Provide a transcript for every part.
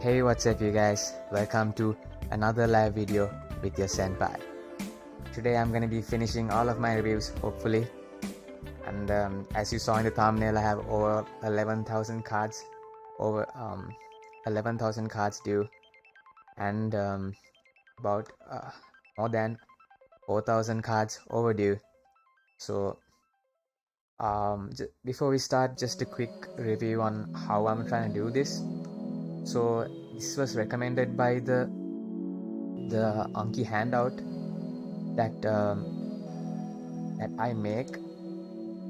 Hey, what's up you guys? Welcome to another live video with your senpai. Today I'm gonna be finishing all of my reviews, hopefully. And as you saw in the thumbnail, I have over 11,000 cards, over 11,000 cards due, and about more than 4,000 cards overdue. So before we start, just a quick review on how I'm trying to do this. So this was recommended by the Anki handout that that I make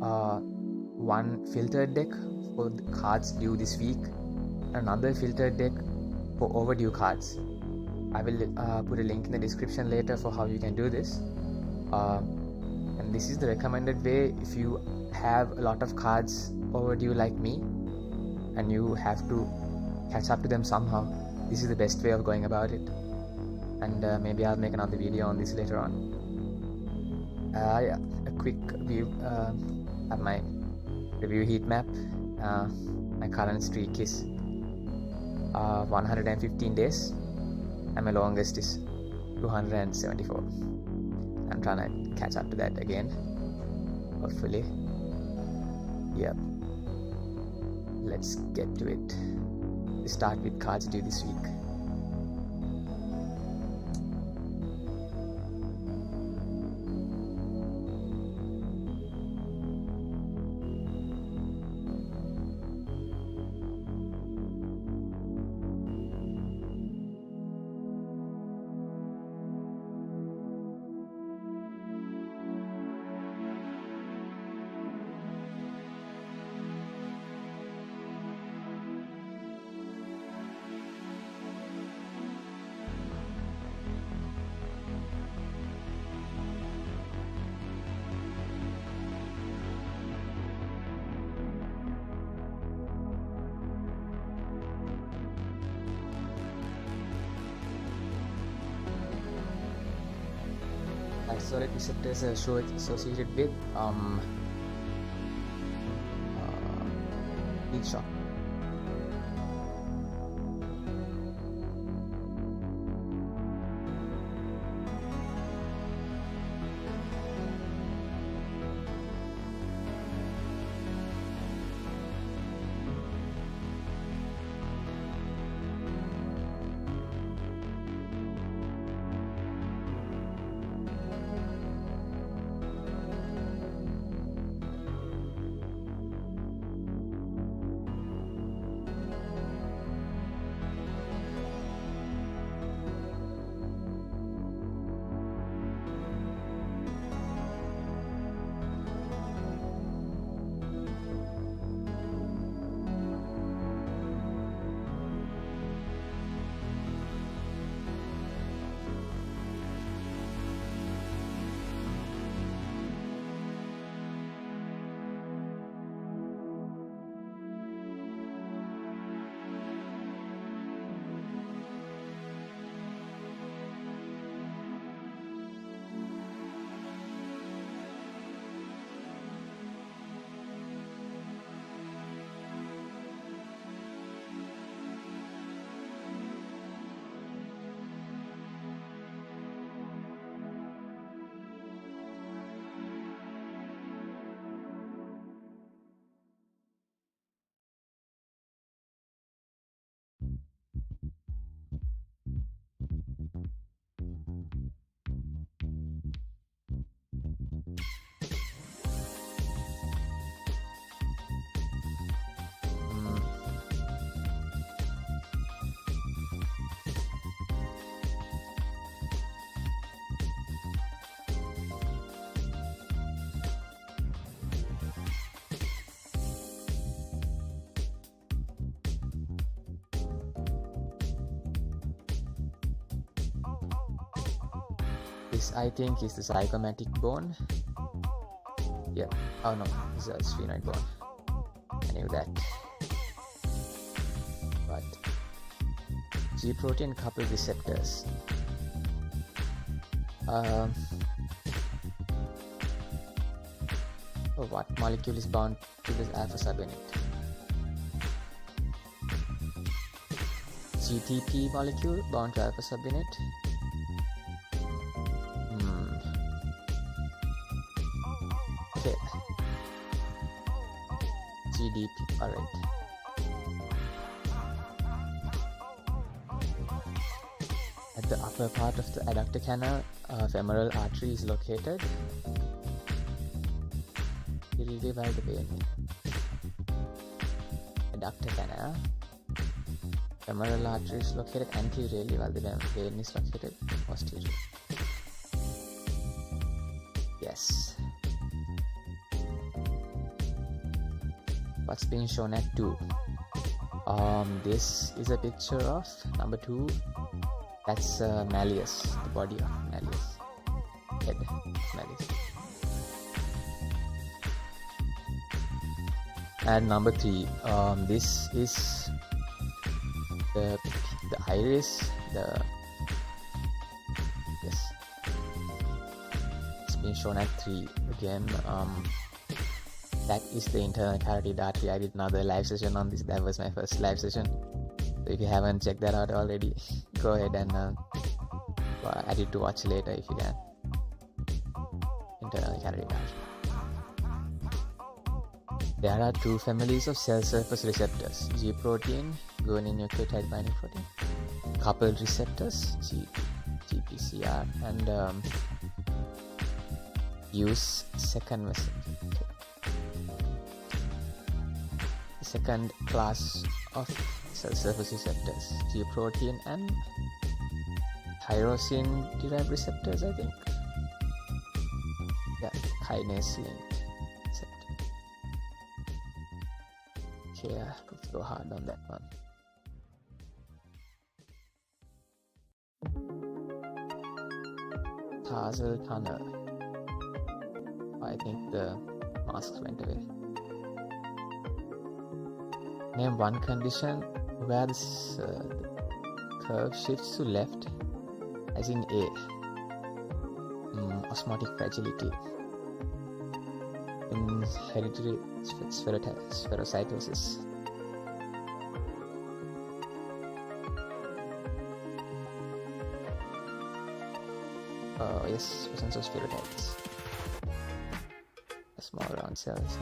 one filtered deck for the cards due this week, another filtered deck for overdue cards. I will put a link in the description later for how you can do this. And this is the recommended way if you have a lot of cards overdue like me and you have to catch up to them somehow. This is the best way of going about it, and maybe I'll make another video on this later on. Yeah, a quick view of my review heat map. My current streak is 115 days and my longest is 274. I'm trying to catch up to that again, hopefully. Yep, let's get to it. We start with cards due this week. Solid receptors are associated with heat shock. This I think is the zygomatic bone. Yeah. Oh no, this is a sphenoid bone. I knew that. But G protein coupled receptors. Oh, what molecule is bound to this alpha subunit? GTP molecule bound to alpha subunit. Okay. GDP, alright. At the upper part of the adductor canal, femoral artery is located. By the vein. Adductor canal. Femoral artery is located anteriorly while the vein is located posteriorly. Yes. What's being shown at 2? This is a picture of number 2. That's Malleus, the body of Malleus. Head Malleus. And number 3, this is the iris, yes, it's been shown at 3 again. That is the internal carotid artery. I did another live session on this. That was my first live session, so if you haven't checked that out already, go ahead and add it to watch later if you can. Internal carotid artery. There are 2 families of cell surface receptors, G protein, guanine-nucleotide binding protein, coupled receptors, GPCR, and use second messenger. The second class of cell surface receptors, G protein and tyrosine derived receptors, I think. Yeah, kinase linked. Yeah, let's go hard on that one. Tarsal tunnel. I think the masks went away. Name one condition where this curve shifts to left, as in A. Osmotic fragility. In hereditary spherocytosis. Yes, presence of spherocytes. Small round cells.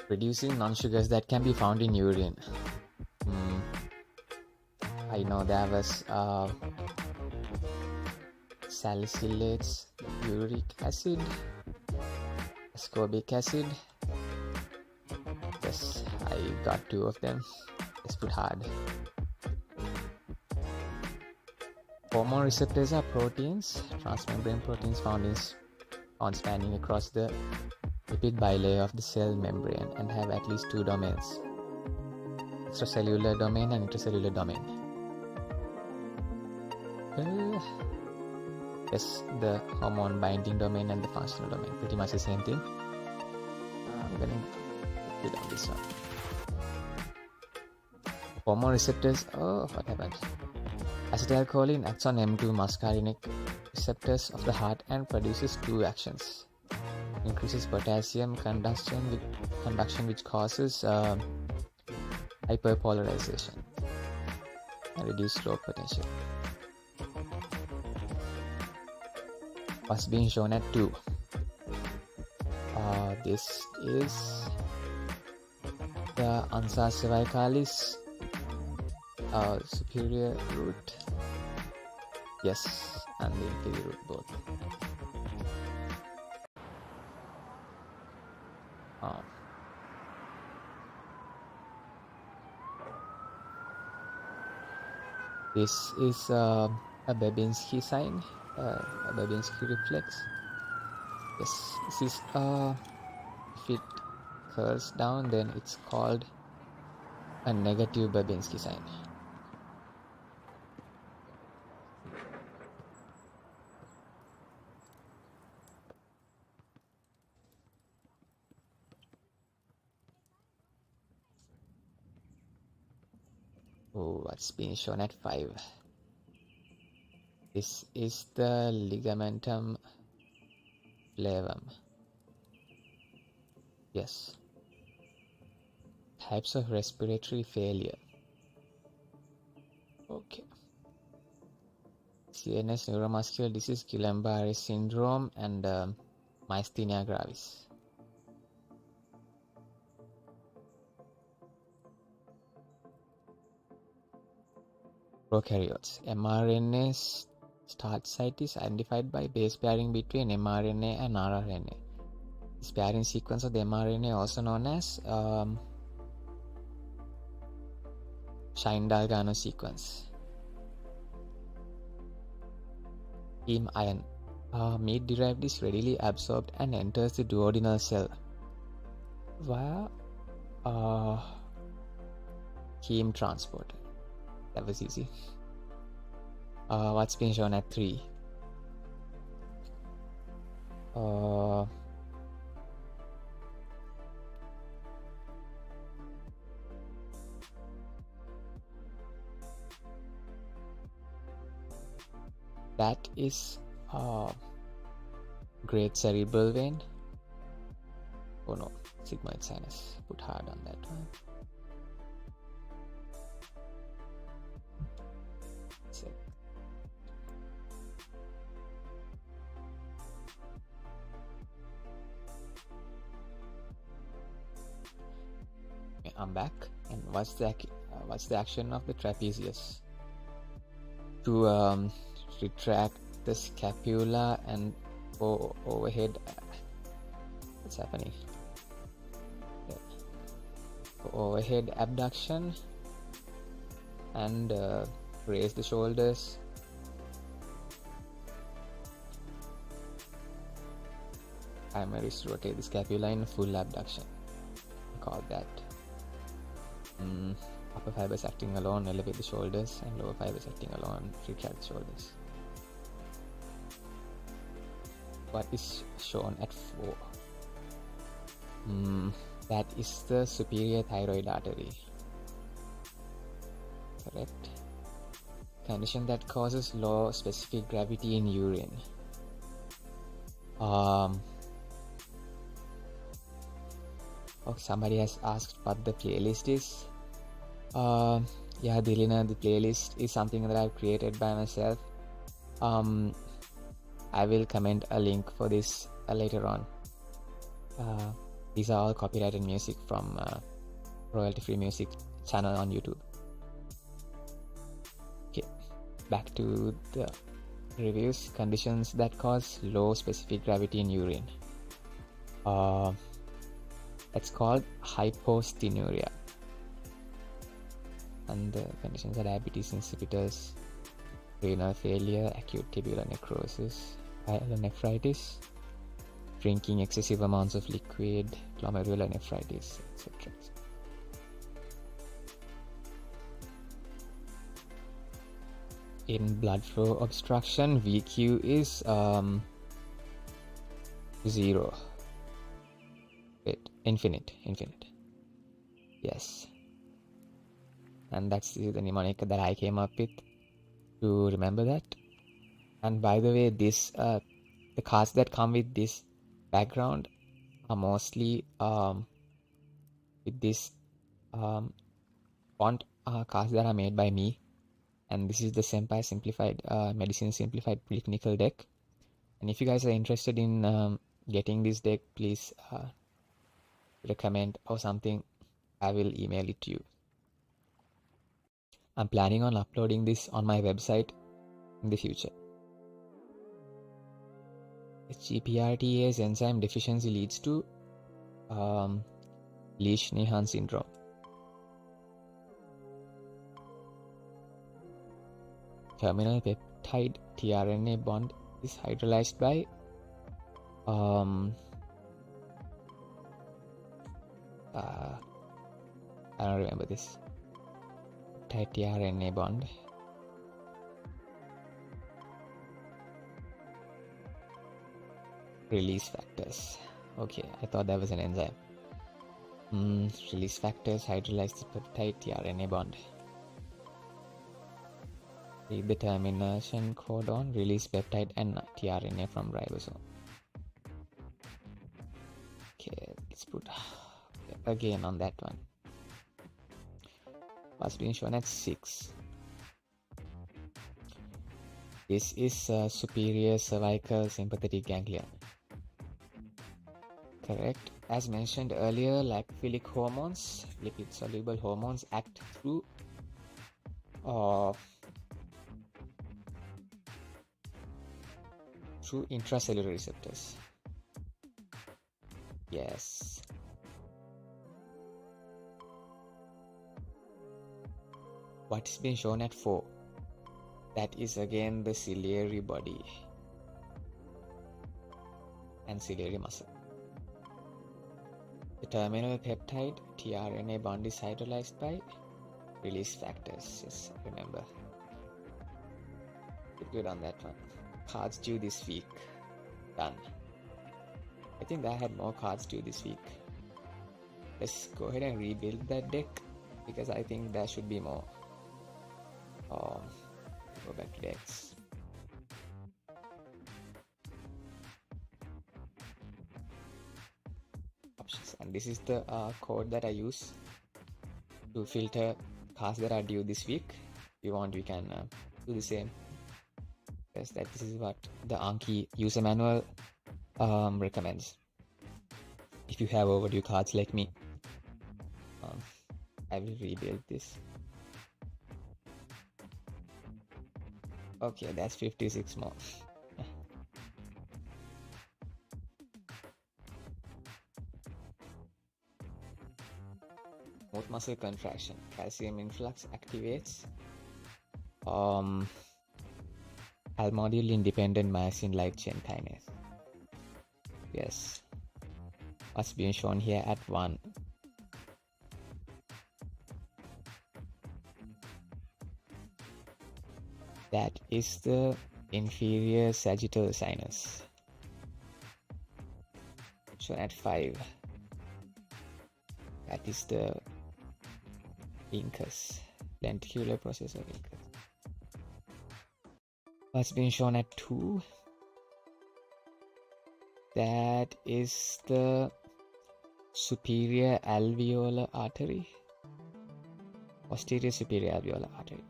Reducing non-sugars that can be found in urine. I know there was salicylates, uric acid, ascorbic acid. Yes, I got 2 of them. Let's put hard. Hormone receptors are proteins, transmembrane proteins found spanning across the lipid bilayer of the cell membrane and have at least 2 domains: extracellular domain and intracellular domain. Yes, the hormone binding domain and the functional domain, pretty much the same thing. I'm gonna put it on this one. Hormone receptors, what happened? Acetylcholine acts on M2 muscarinic receptors of the heart and produces 2 actions. Increases potassium conduction which causes hyperpolarization and reduce slope potential. What's being shown at 2? This is the ansa cervicalis superior root. Yes, and the inferior root both. This is a Babinski sign, a Babinski reflex. Yes, this is if it curls down, then it's called a negative Babinski sign. What's being shown at 5? This is the ligamentum flavum. Yes. Types of respiratory failure. CNS neuromuscular disease, Guillain-Barré syndrome, and myasthenia gravis. Prokaryotes. mRNA start site is identified by base pairing between mRNA and rRNA. This pairing sequence of the mRNA, also known as Shine-Dalgarno sequence. Heme iron. Meat derived is readily absorbed and enters the duodenal cell via heme transport. That was easy. What's been shown at 3? That is great cerebral vein. Oh no, sigmoid sinus. Put hard on that one. I'm back. And what's the action of the trapezius? To retract the scapula and go overhead. What's happening? Yeah. Overhead abduction and raise the shoulders. Primary is to rotate the scapula in full abduction. Call that. Upper fibers acting alone elevate the shoulders, and lower fibers acting alone retract the shoulders. What is shown at 4? That is the superior thyroid artery. Correct. Condition that causes low specific gravity in urine. Somebody has asked what the playlist is. Yeah, Dilina, the playlist is something that I've created by myself. I will comment a link for this later on. These are all copyrighted music from royalty-free music channel on YouTube. Okay, back to the reviews. Conditions that cause low specific gravity in urine. That's called hypostenuria. And the conditions are diabetes insipidus, renal failure, acute tubular necrosis, pyelonephritis, drinking excessive amounts of liquid, glomerular nephritis, etc. In blood flow obstruction, VQ is 0. Wait, infinite. Yes. And that's the mnemonic that I came up with to remember that. And by the way, this the cards that come with this background are mostly with this font cards that are made by me. And this is the Senpai Simplified Medicine Simplified Preclinical deck. And if you guys are interested in getting this deck, please put a comment or something. I will email it to you. I'm planning on uploading this on my website in the future. GPRTase enzyme deficiency leads to Leach-Nyhan syndrome. Terminal peptide tRNA bond is hydrolyzed by I don't remember this. Peptide tRNA bond. Release factors. Okay, I thought that was an enzyme. Release factors hydrolyze the peptide tRNA bond. Read the termination codon, release peptide and tRNA from ribosome. Okay, let's put again on that one. What's being shown at 6? This is superior cervical sympathetic ganglia. Correct. As mentioned earlier, lipophilic hormones, lipid-soluble hormones act through intracellular receptors. Yes. What's been shown at 4? That is again the ciliary body and ciliary muscle. The terminal peptide tRNA bond is hydrolyzed by release factors. Yes, remember. Good on that one. Cards due this week. Done. I think I had more cards due this week. Let's go ahead and rebuild that deck because I think there should be more. Go back to decks. Options. And this is the code that I use to filter cards that are due this week. If you want, we can do the same. Because this is what the Anki user manual recommends. If you have overdue cards like me, I will rebuild this. Okay, that's 56 more. Smooth muscle contraction. Calcium influx activates almodule independent myosin light chain kinase. Yes. What's being shown here at 1? That is the inferior sagittal sinus. Shown at 5. That is the incus, lenticular processor incus. What's been shown at 2? That is the superior alveolar artery, posterior superior alveolar artery.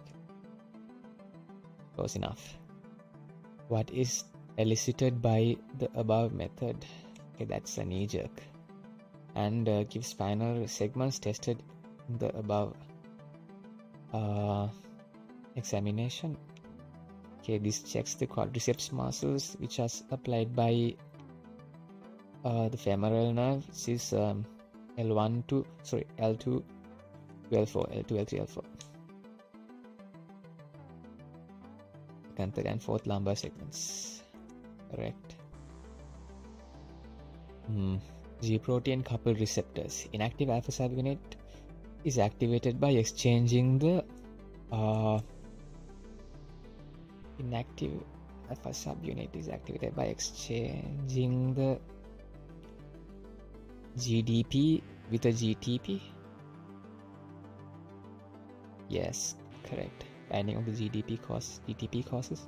Close enough. What is elicited by the above method? Okay, that's a knee jerk. And give spinal segments tested in the above examination. Okay, this checks the quadriceps muscles which are applied by the femoral nerve, which is L2, L3, L4. Second, third, and fourth lumbar segments. Correct. G protein coupled receptors. Inactive alpha subunit is activated by exchanging the inactive alpha subunit is activated by exchanging the GDP with a GTP. Yes, correct. Binding of the GTP causes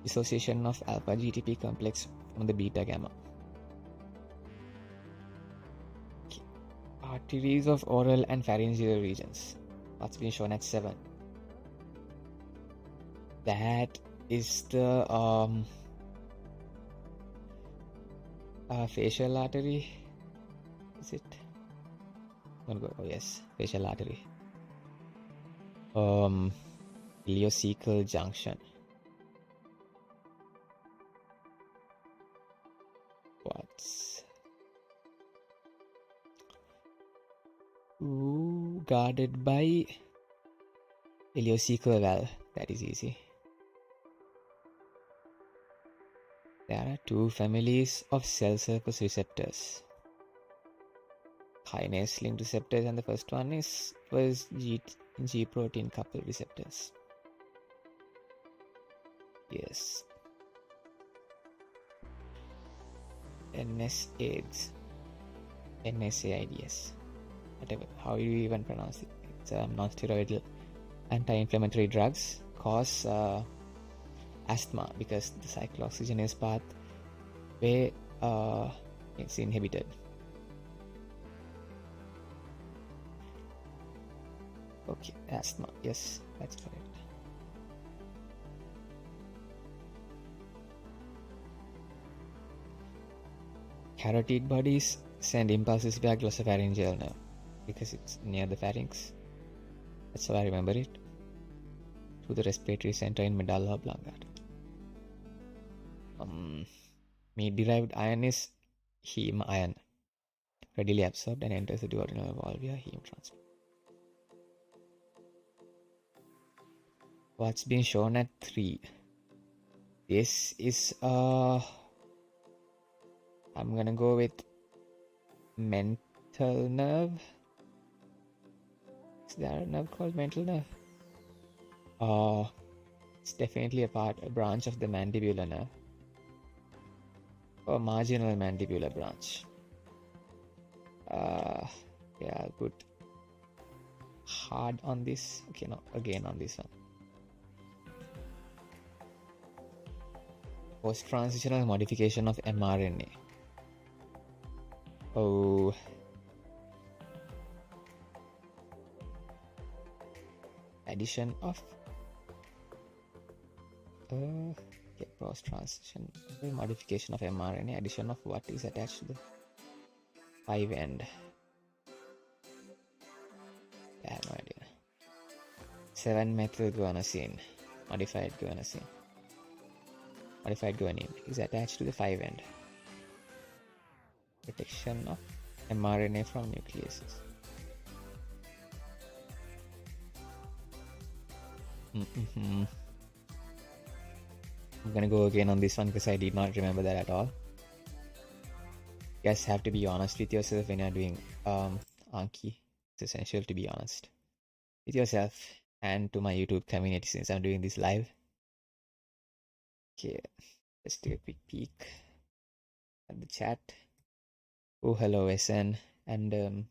dissociation of alpha GTP complex from the beta gamma. Okay. Arteries of oral and pharyngeal regions. What's been shown at 7? That is the facial artery. Is it? Oh yes, facial artery. Iliocecal junction. What's guarded by iliocecal valve? That is easy. There are 2 families of cell surface receptors. Kinase linked receptors, and the first one was G protein coupled receptors. Yes. NSAIDs. NSAIDs. Whatever, how you even pronounce it. It's non-steroidal anti-inflammatory drugs cause asthma because the cyclooxygenase pathway is inhibited. Okay, asthma. Yes, that's correct. Carotid bodies send impulses via glossopharyngeal nerve because it's near the pharynx. That's how I remember it. To the respiratory center in medulla oblongata. Meat-derived iron is heme iron, readily absorbed and enters the duodenal wall via heme transport. What's been shown at 3? This is I'm gonna go with mental nerve. Is there a nerve called mental nerve? It's definitely a branch of the mandibular nerve. Or marginal mandibular branch. Yeah, I'll put hard on this. Okay, no, again on this one. Post-transitional modification of mRNA. Oh. Addition of post-transition modification of mRNA. Addition of what is attached to the 5 end. I have no idea. 7-methylguanosine, modified guanosine. Modified guanine is attached to the 5 end. Protection of mRNA from nucleases. I'm gonna go again on this one because I did not remember that at all. You guys have to be honest with yourself when you're doing Anki. It's essential to be honest with yourself and to my YouTube community since I'm doing this live. Okay, let's take a quick peek at the chat. Oh, hello SN and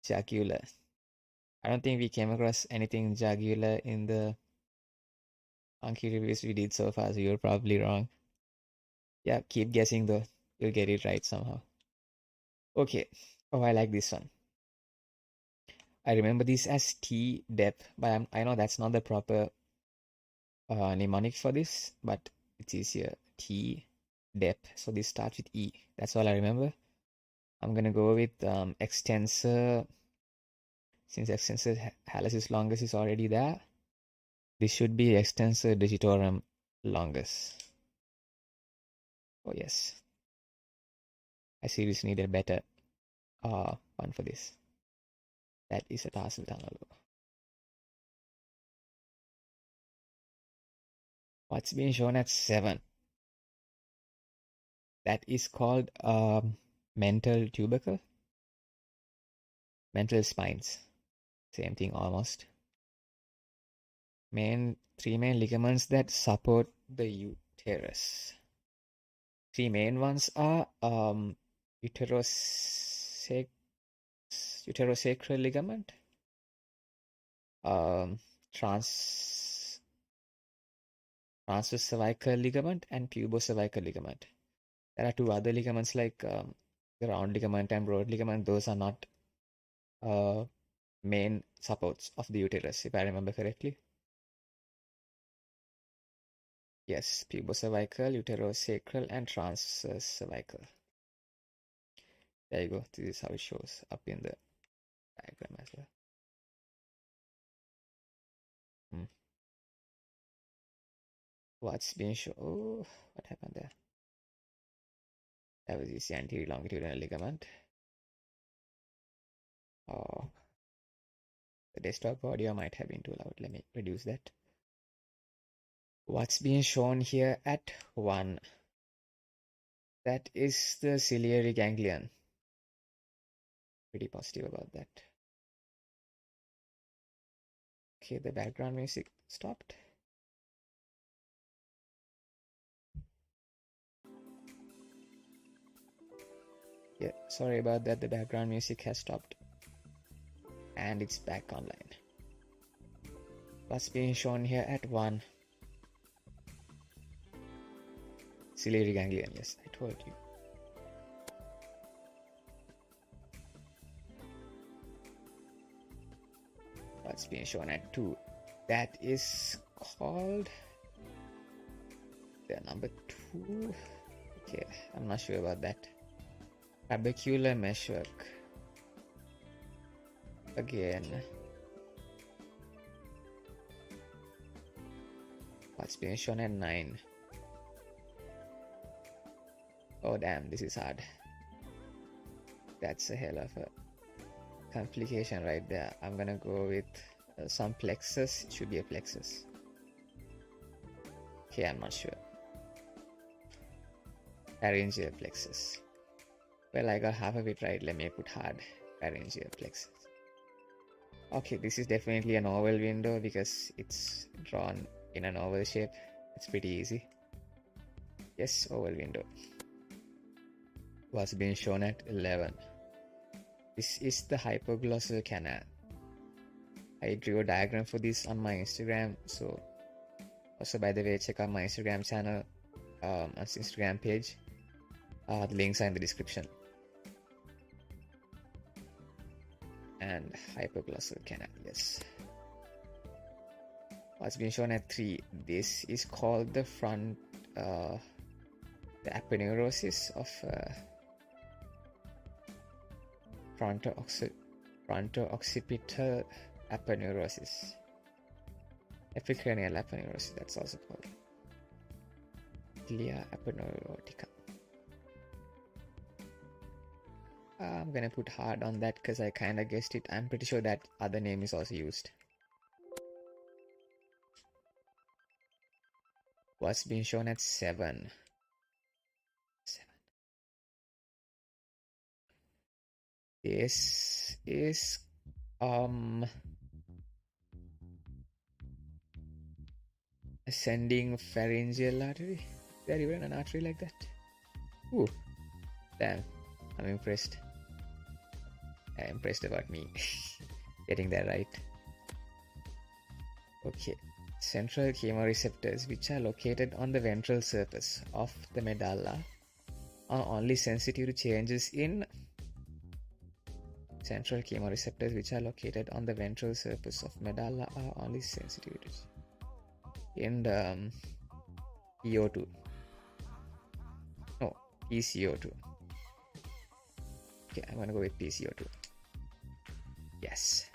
jugular. I don't think we came across anything jugular in the Anki reviews we did so far, so you're probably wrong. Yeah, keep guessing though. You'll get it right somehow. Okay. Oh, I like this one. I remember this as T-dep, but I know that's not the proper mnemonic for this, but it is here. T-dep. So this starts with E. That's all I remember. I'm gonna go with extensor. Since extensor hallucis longus is already there, this should be extensor digitorum longus. Oh yes. I seriously need a better one for this. That is a tarsal tunnel. What's being shown at 7? That is called mental tubercle. Mental spines. Same thing almost. Three main ligaments that support the uterus. 3 main ones are uterosacral ligament, transverse cervical ligament, and pubocervical ligament. There are 2 other ligaments like the round ligament and broad ligament. Those are not main supports of the uterus, if I remember correctly. Yes, pubocervical, uterosacral, and transverse cervical. There you go. This is how it shows up in the diagram as well. What's being shown? Oh, what happened there? That was the anterior longitudinal ligament. Oh, the desktop audio might have been too loud. Let me reduce that. What's being shown here at 1? That is the ciliary ganglion. Pretty positive about that. Okay, the background music stopped. Yeah, sorry about that. The background music has stopped. And it's back online. What's being shown here at 1? Ciliary ganglion, yes, I told you. What's being shown at 2? That is called the number 2. Okay, I'm not sure about that. trabecular meshwork. Again. What's being shown at 9? Oh damn, this is hard. That's a hell of a complication right there. I'm gonna go with some plexus. It should be a plexus. Okay, I'm not sure. Pharyngeal plexus. Well, I got half of it right. Let me put hard. Pharyngeal plexus. Okay, this is definitely an oval window because it's drawn in an oval shape. It's pretty easy. Yes, oval window. Was being shown at 11. This is the hypoglossal canal. I drew a diagram for this on my Instagram. So also, by the way, check out my Instagram channel, Instagram page. The links are in the description. And hypoglossal canal, yes. What's been shown at 3? This is called the the aponeurosis of fronto-occipital aponeurosis. Epicranial aponeurosis, that's also called Glia aponeurotica. I'm gonna put hard on that because I kinda guessed it. I'm pretty sure that other name is also used. What's been shown at 7? This is ascending pharyngeal artery. Is there even an artery like that? Ooh, damn, I'm impressed. I'm impressed about me getting that right. Okay, central chemoreceptors, which are located on the ventral surface of the medulla, are only sensitive to changes in central chemoreceptors, which are located on the ventral surface of medulla, are only sensitive in the PO2. No, PCO2. Okay, I'm gonna go with PCO2. Yes.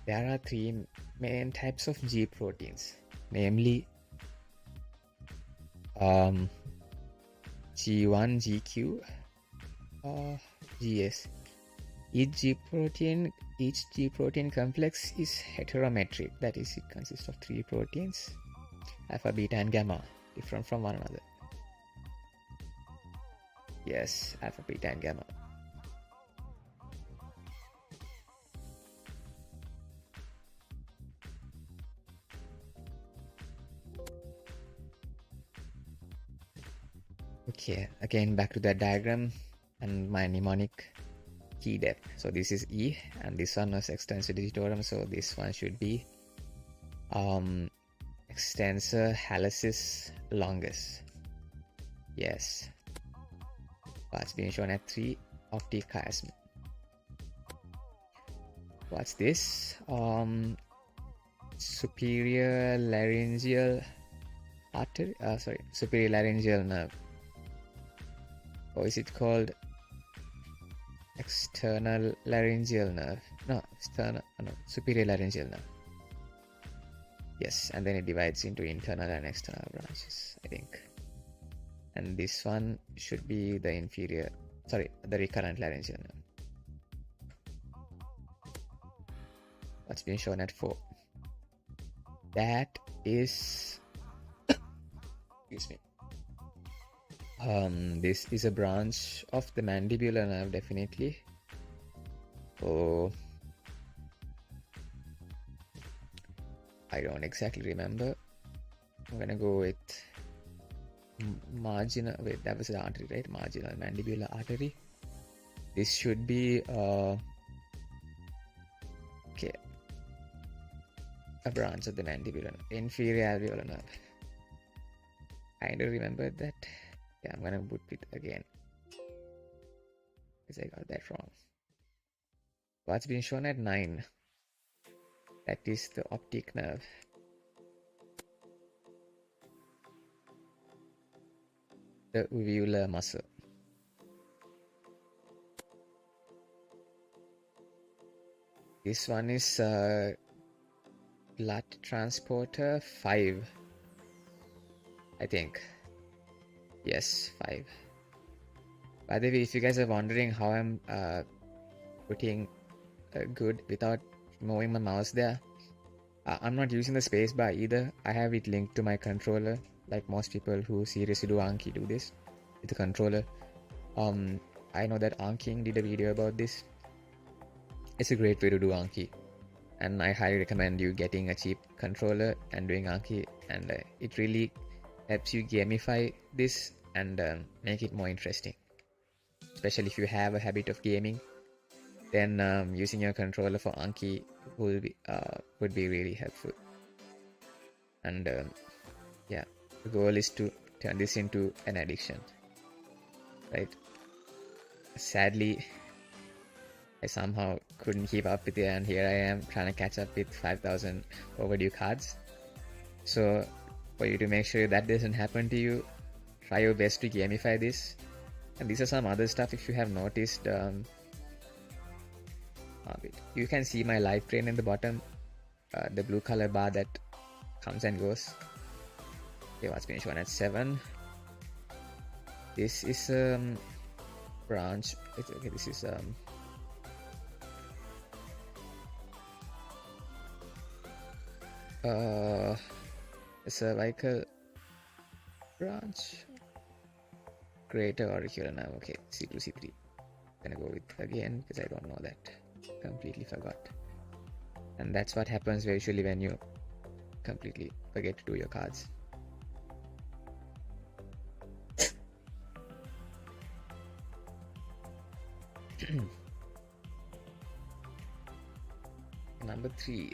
There are 3 main types of G proteins, namely G1, GQ, GS. Each G protein complex is heterometric, that is, it consists of 3 proteins, alpha, beta, and gamma, different from one another. Yes, alpha, beta, and gamma. Okay, again back to that diagram and my mnemonic key depth. So this is E and this one is extensor digitorum, so this one should be extensor hallucis longus. Yes. What's being shown at 3? Optic chiasm. What's this? Superior laryngeal artery, superior laryngeal nerve. Or is it called external laryngeal nerve? No, superior laryngeal nerve. Yes, and then it divides into internal and external branches, I think. And this one should be the the recurrent laryngeal nerve. What's being shown at 4? That is excuse me. This is a branch of the mandibular nerve, definitely. Oh, I don't exactly remember. I'm gonna go with marginal. Wait, that was the artery, right? Marginal mandibular artery. This should be okay, a branch of the mandibular nerve, inferior alveolar nerve. I don't remember that. Yeah, I'm gonna put it again because I got that wrong. What's been shown at 9? That is the optic nerve. The uvular muscle. This one is blood transporter 5, I think. Yes, 5. By the way, if you guys are wondering how I'm putting good without moving my mouse there, I'm not using the space bar either. I have it linked to my controller, like most people who seriously do Anki do this with the controller. I know that Anking did a video about this. It's a great way to do Anki, and I highly recommend you getting a cheap controller and doing Anki, and it really helps you gamify this and make it more interesting. Especially if you have a habit of gaming, then using your controller for Anki would be really helpful. And yeah, the goal is to turn this into an addiction, right? Sadly, I somehow couldn't keep up with it, and here I am trying to catch up with 5,000 overdue cards. So for you to make sure that doesn't happen to you, try your best to gamify this. And these are some other stuff. If you have noticed, you can see my life train in the bottom, the blue color bar that comes and goes. Okay, what's been shown at 7. This is branch. Okay, this is a cervical branch, greater auricular nerve. Okay, C2, C3. I'm gonna go with again because I don't know that. Completely forgot. And that's what happens usually when you completely forget to do your cards. Number 3.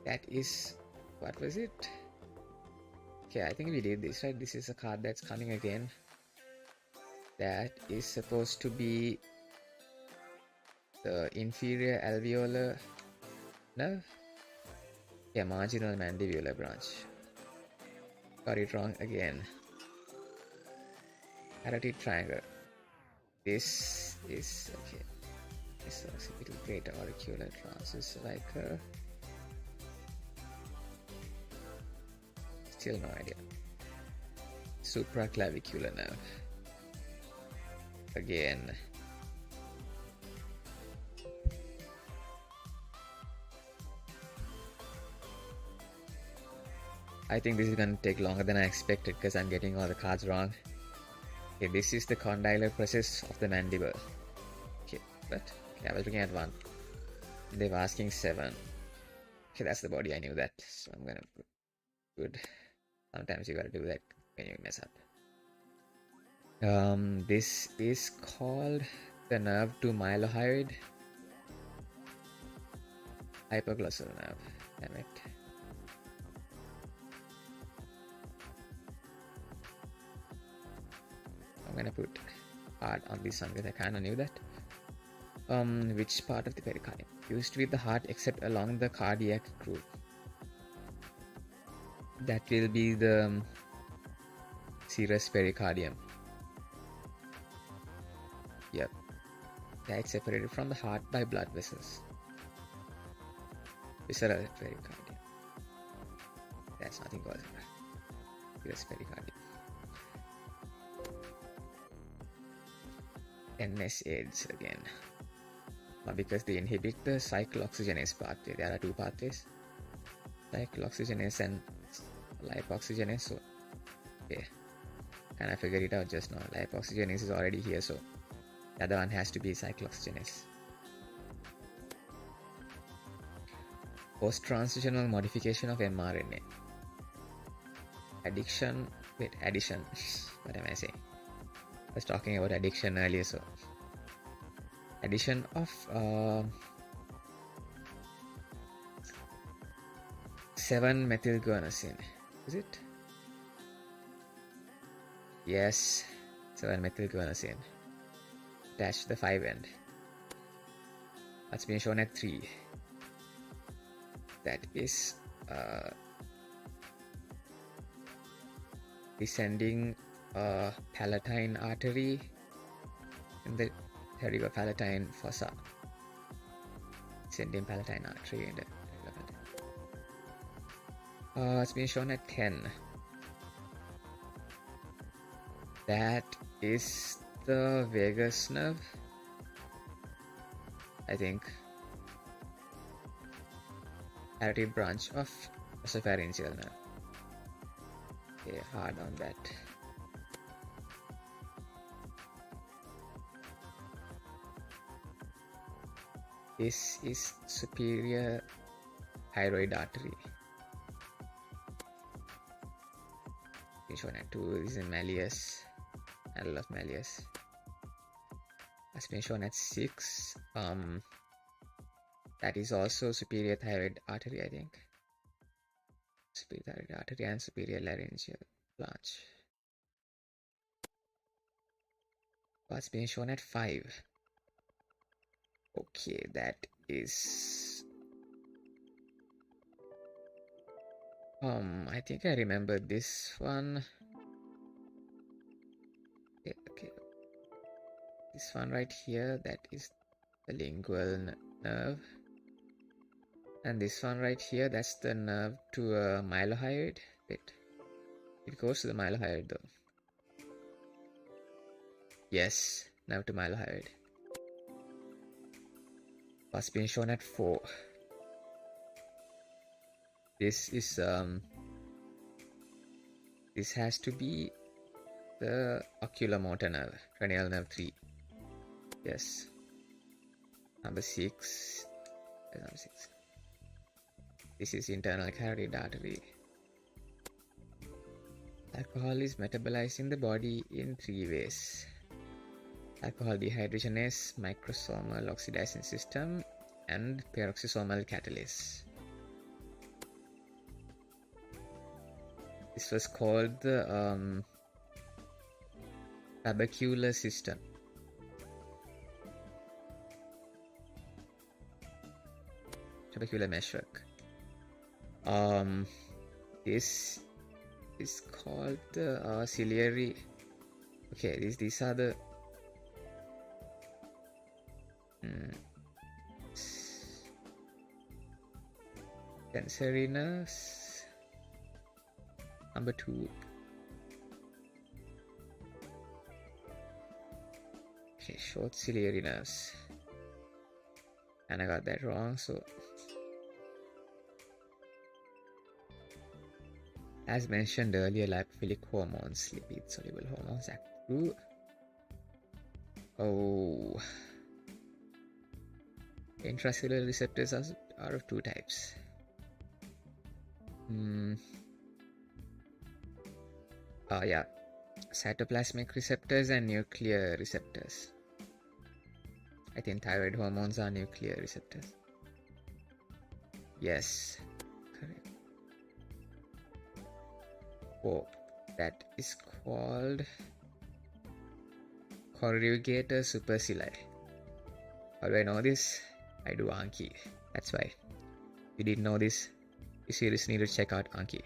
That is, what was it? Okay, I think we did this, right? This is a card that's coming again. That is supposed to be the inferior alveolar nerve. Yeah, marginal mandibular branch. Got it wrong again. Carotid triangle. This is okay. This occipital greater auricular transverse cervical. Still no idea. Supraclavicular nerve. Again. I think this is gonna take longer than I expected because I'm getting all the cards wrong. Okay, this is the condylar process of the mandible. Okay, but okay, I was looking at 1. They were asking 7. Okay, that's the body. I knew that, so I'm gonna put good. Sometimes you gotta do that when you mess up. This is called the nerve to mylohyoid. Hypoglossal nerve. Damn it. I'm gonna put hard on this one because I kinda knew that. Which part of the pericardium? Used with the heart except along the cardiac groove. That will be the serous pericardium. Yep. Yeah, it's separated from the heart by blood vessels. Visceral pericardium. That's nothing called serous pericardium. NSAIDs again. Because they inhibit the cyclooxygenase pathway. There are 2 pathways. Cyclooxygenase and lipoxygenase. So, okay. And I figured it out just now. Lipoxygenase is already here, so the other one has to be cyclooxygenase. Post-transitional modification of mRNA. Addition. Addition. What am I saying? I was talking about addiction earlier, so addition of 7-methylguanosine. Is it? Yes, 7-methylguanosine. Attached to the 5 end. That's been shown at 3. That is descending palatine artery in the pterygopalatine fossa, descending palatine artery in the pterygopalatine. It's been shown at 10. That is the vagus nerve, I think. Artery branch of esopharyngeal nerve. Okay, hard on that. This is superior thyroid artery. This one at 2 is in malleus, handle of malleus. Has been shown at 6. That is also superior thyroid artery, I think. Superior thyroid artery and superior laryngeal branch. What's been shown at 5? Okay, that is I think I remember this one. Okay. This one right here, that is the lingual nerve. And this one right here, that's the nerve to a mylohyoid. Wait, it goes to the mylohyoid though. Yes, nerve to mylohyoid. What's been shown at 4? This is this has to be the oculomotor nerve, cranial nerve 3. Yes. Number 6. Number 6. This is internal carotid artery. Alcohol is metabolized in the body in 3 ways. Alcohol dehydrogenase, microsomal oxidizing system, and peroxisomal catalase. This was called the trabecular system. Trabecular meshwork. This is called the ciliary. Okay, these are the sensory nerves. Number 2. Okay, short ciliary nerves. And I got that wrong, so as mentioned earlier, lipophilic hormones, lipid soluble hormones act through intracellular receptors are of 2 types. Cytoplasmic receptors and nuclear receptors. I think thyroid hormones are nuclear receptors. Yes, correct. That is called corrugator supercilii. How do I know this? I do Anki. That's why. If you didn't know this, you seriously need to check out Anki.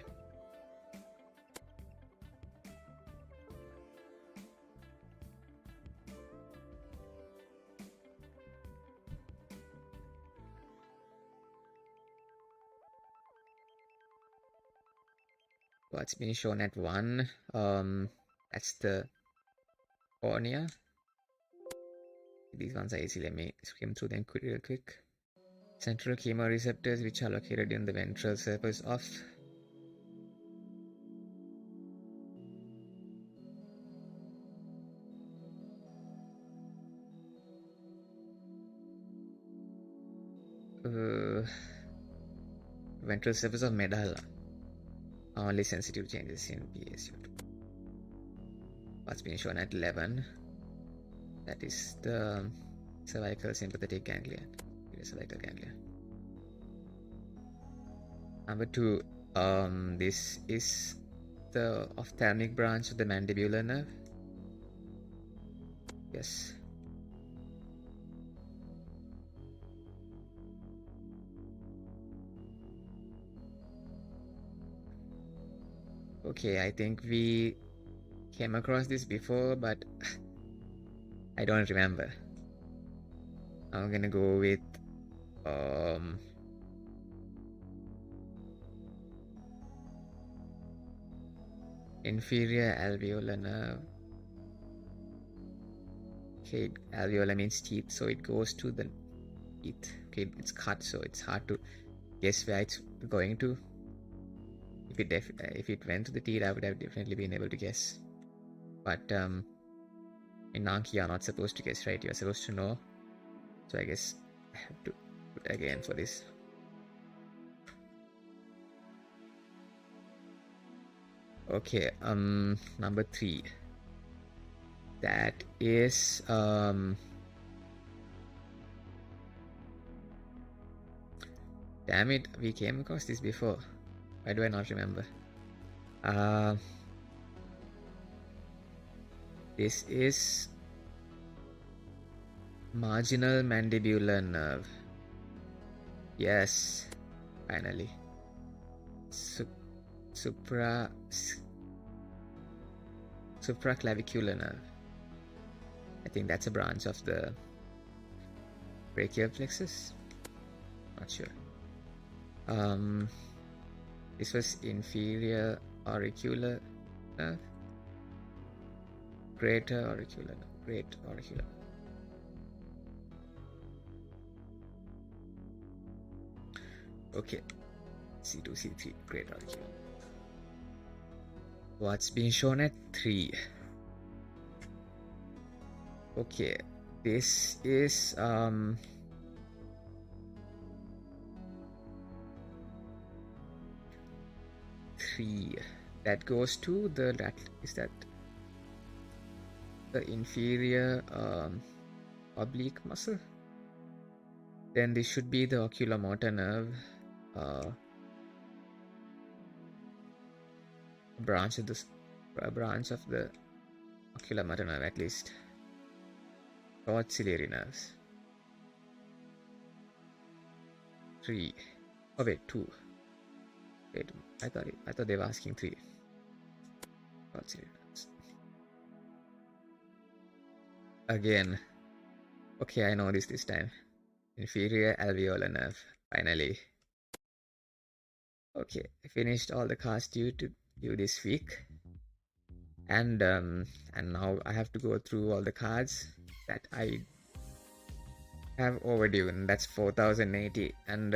What's been shown at 1? That's the cornea. These ones are easy. Let me skim through them real quick. Central chemoreceptors, which are located in the ventral surface of ventral surface of medulla, are only sensitive changes in PSU2. What's been shown at 11? That is the cervical sympathetic ganglion, cervical ganglion. Number 2, this is the ophthalmic branch of the mandibular nerve. Yes. Okay, I think we came across this before, but I don't remember. I'm gonna go with inferior alveolar nerve. Okay, alveolar means teeth, so it goes to the teeth. Okay, it's cut, so it's hard to guess where it's going to. If it went to the teeth, I would have definitely been able to guess. But in Anki, you're not supposed to guess, right? You're supposed to know. So I guess I have to put again for this. Okay, number 3. That is damn it, we came across this before. Why do I not remember? This is marginal mandibular nerve. Yes, finally. Supraclavicular nerve. I think that's a branch of the brachial plexus. Not sure. This was inferior auricular nerve. Greater auricular nerve. Great auricular. Okay. C2, C3, great auricular. What's being shown at 3? Okay, this is 3. That goes to the the inferior oblique muscle? Then this should be the oculomotor nerve. Branch of the oculomotor nerve, at least. Short ciliary nerves. 3. Oh wait, 2. Wait, I thought they were asking 3. Short ciliary nerves. Again. Okay, I know this time. Inferior alveolar nerve. Finally. Okay, I finished all the cards due this week. And now I have to go through all the cards that I have overdue, and that's 4080. And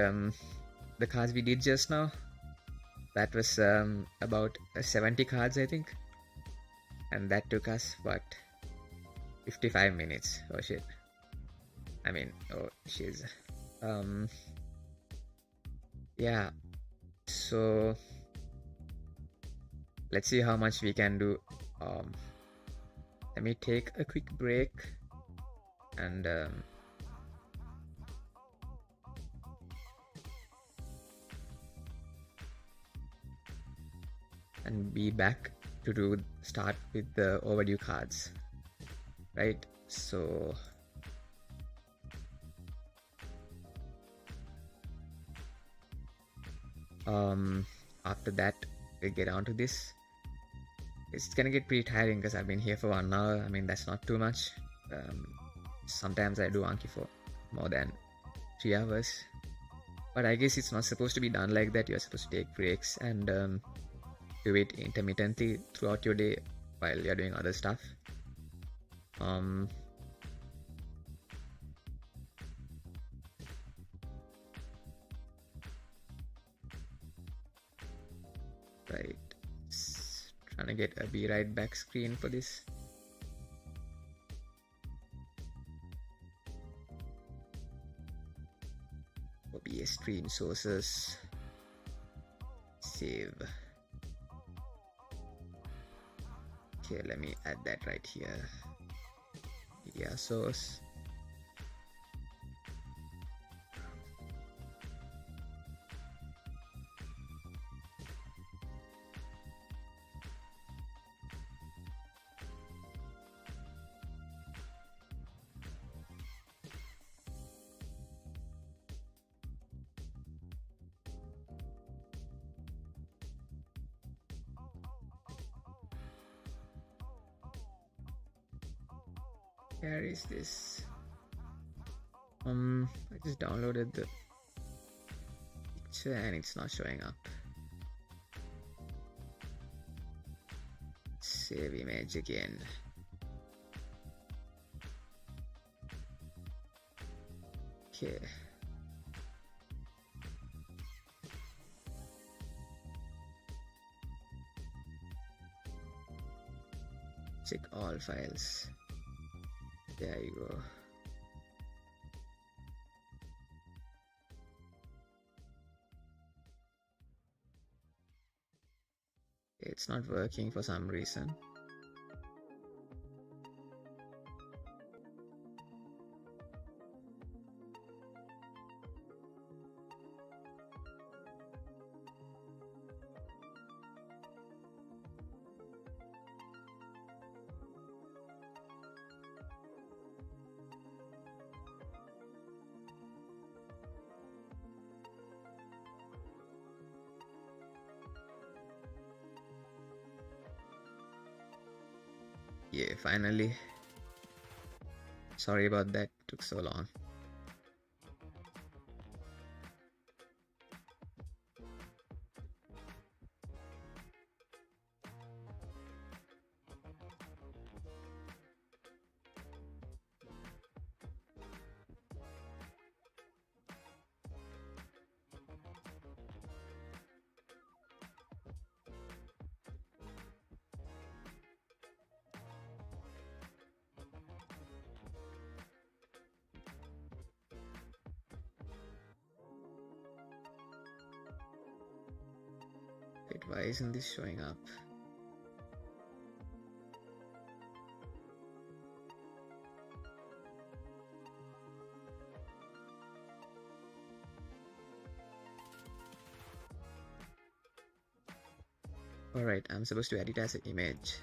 the cards we did just now, that was about 70 cards, I think, and that took us what, 55 minutes. Oh shit, I mean, oh shiz. Yeah, so let's see how much we can do. Let me take a quick break and be back to start with the overdue cards, right? So after that we get on to this. It's gonna get pretty tiring because I've been here for 1 hour. I mean, that's not too much. Sometimes I do Anki for more than 3 hours, but I guess it's not supposed to be done like that. You're supposed to take breaks and do it intermittently throughout your day while you're doing other stuff. Right, trying to get a be right back screen for this. OBS stream sources, save. Okay, let me add that right here. Media source. Where is this? I just downloaded the picture and it's not showing up. Save image again. Okay. Check all files. There you go. It's not working for some reason. Yeah, finally. Sorry about that, took so long. Wait, why isn't this showing up? Alright, I'm supposed to edit as an image.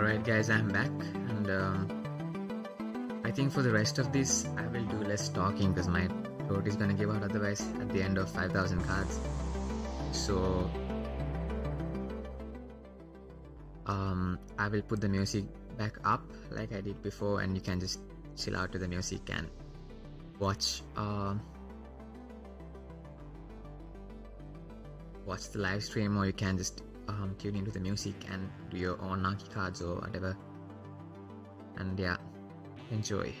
Alright guys, I'm back, and I think for the rest of this I will do less talking because my throat is gonna give out otherwise at the end of 5,000 cards. So I will put the music back up like I did before, and you can just chill out to the music and watch the live stream, or you can just tune into the music and do your own Anki cards or whatever. And yeah, enjoy.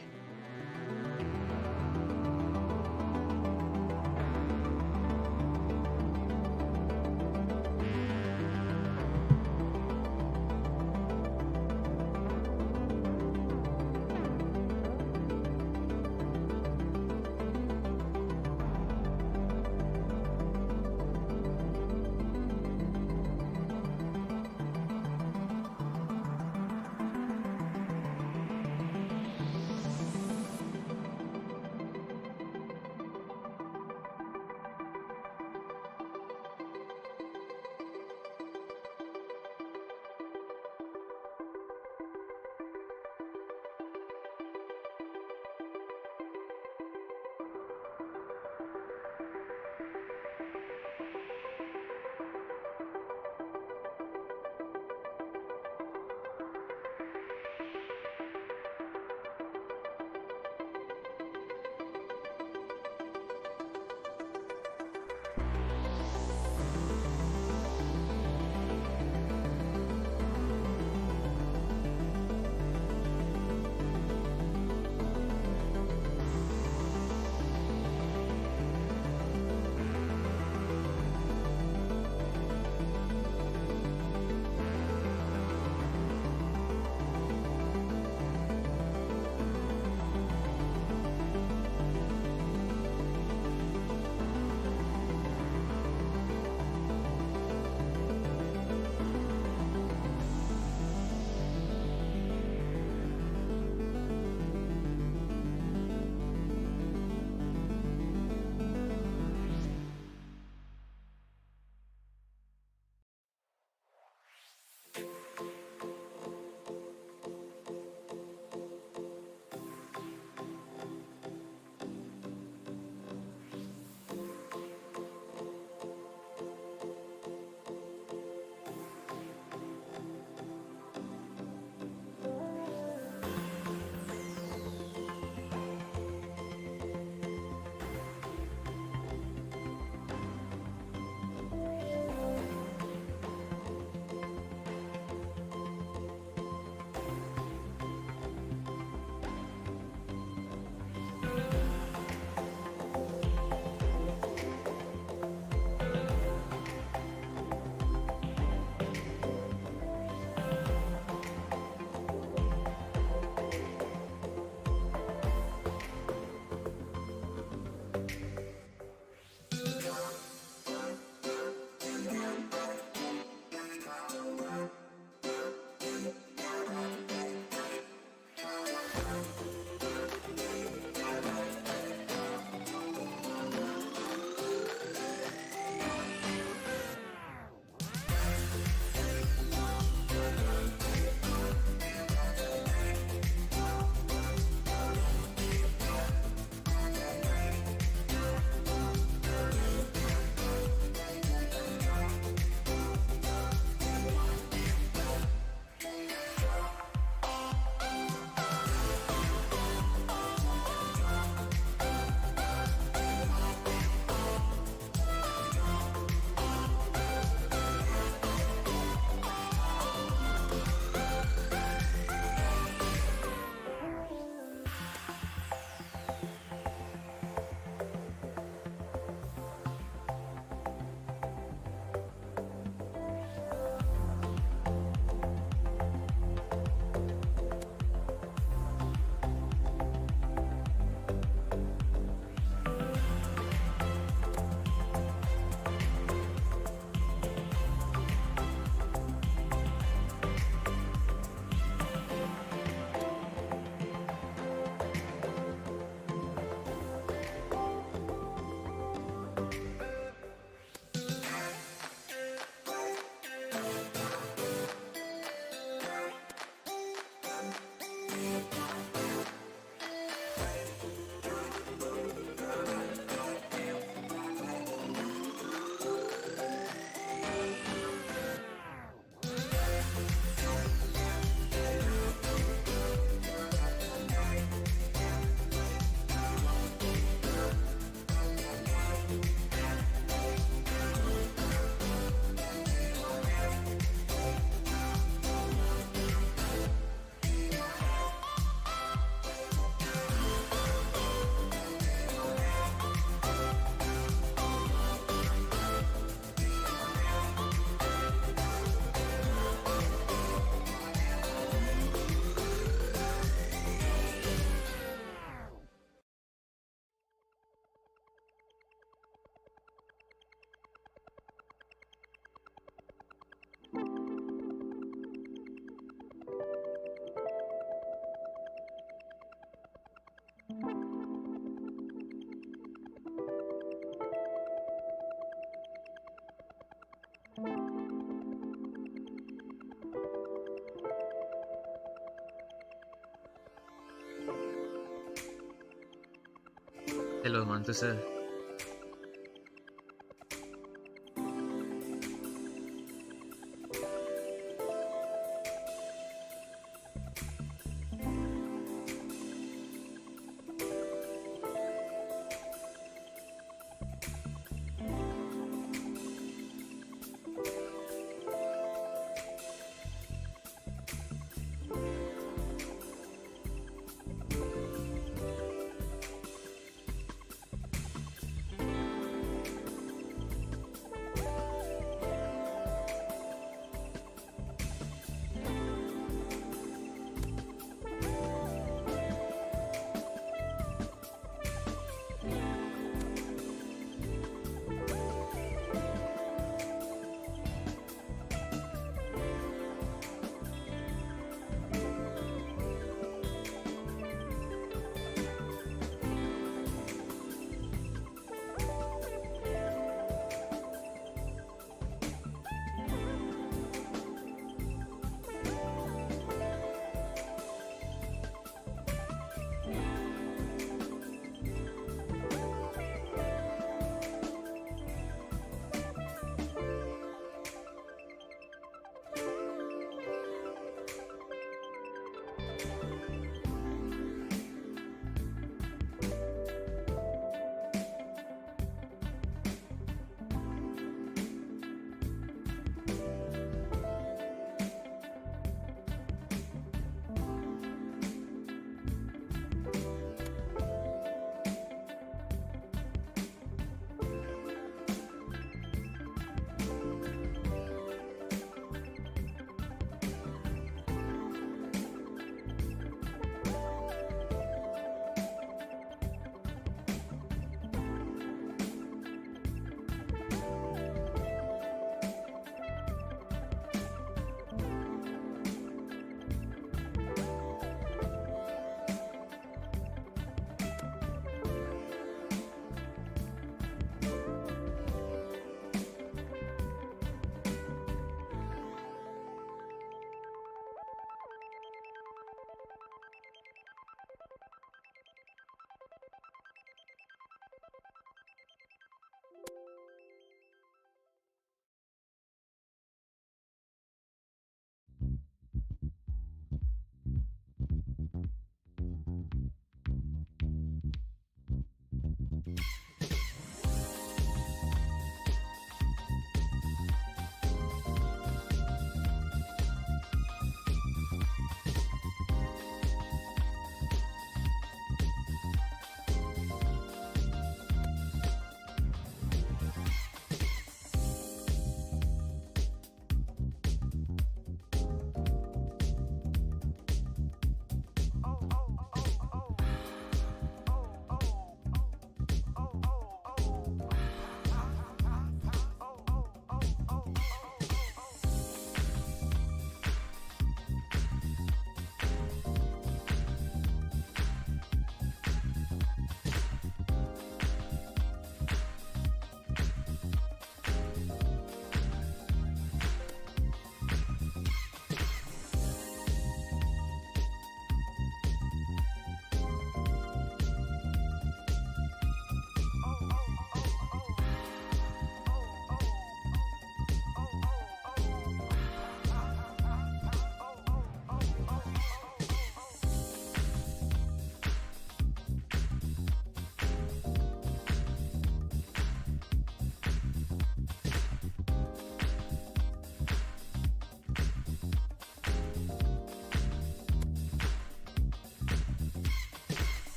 Hello, Manthu sir.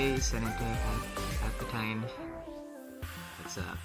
Hey, Senator Palpatine. What's up?